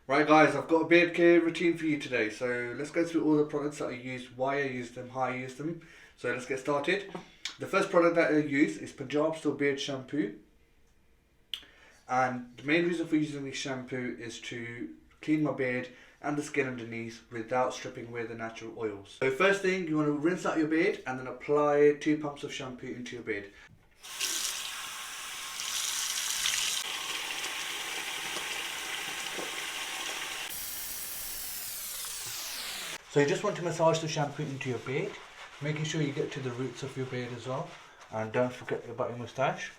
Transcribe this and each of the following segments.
Right guys, I've got a beard care routine for you today. So let's go through all the products that I use, why I use them, how I use them. So let's get started. The first product that I use is Punjab Store Beard Shampoo. And the main reason for using this shampoo is to clean my beard and the skin underneath without stripping away the natural oils. So first thing, you want to rinse out your beard and then apply 2 pumps of shampoo into your beard. So you just want to massage the shampoo into your beard, making sure you get to the roots of your beard as well, and don't forget about your moustache.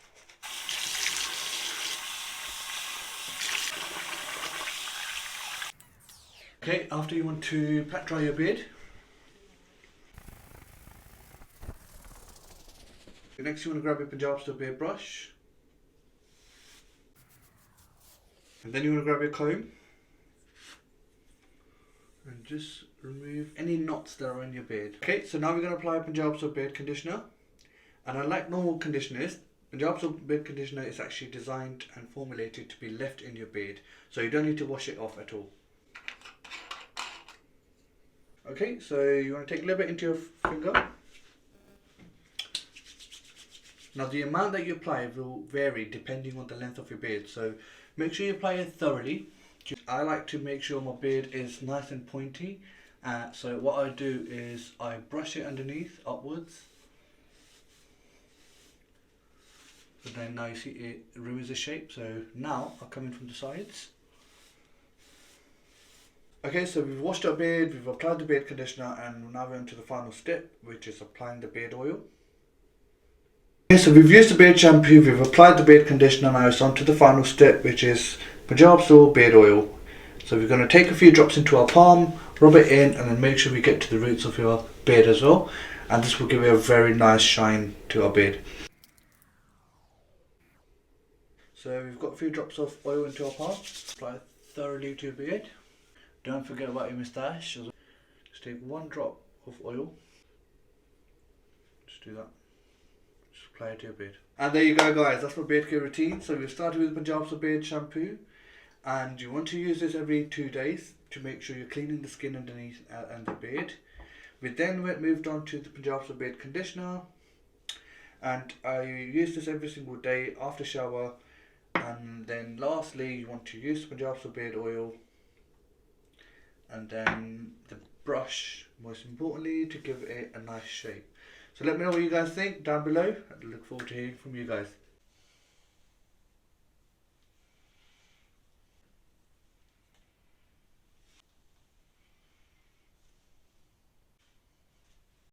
Okay, after you want to pat dry your beard. Next you want to grab your Punjab Store beard brush. And then you want to grab your comb. And just remove any knots that are in your beard. Okay, so now we're going to apply Punjab Store beard conditioner. And unlike normal conditioners, Punjab Store beard conditioner is actually designed and formulated to be left in your beard. So you don't need to wash it off at all. Okay, so you want to take a little bit into your finger. Now the amount that you apply will vary depending on the length of your beard. So make sure you apply it thoroughly. I like to make sure my beard is nice and pointy, so what I do is I brush it underneath upwards, so then now you see it ruins the shape. So now I'll come in from the sides. Okay, so we've washed our beard, we've applied the beard conditioner, and now we're into the final step, which is applying the beard oil. Okay, so we've used the beard shampoo, we've applied the beard conditioner, now it's on to the final step, which is Punjab Store beard oil. So we're going to take a few drops into our palm, rub it in, and then make sure we get to the roots of your beard as well. And this will give it a very nice shine to our beard. So we've got a few drops of oil into our palm. Apply it thoroughly to your beard. Don't forget about your moustache. Just take 1 drop of oil. Just do that. Just apply it to your beard. And there you go guys, that's my beard care routine. So we've started with Punjab Store beard shampoo. And you want to use this every 2 days to make sure you're cleaning the skin underneath and the beard. We then moved on to the Punjab Store beard conditioner. And I use this every single day after shower. And then lastly, you want to use the Punjab Store beard oil. And then the brush, most importantly, to give it a nice shape. So let me know what you guys think down below. I look forward to hearing from you guys.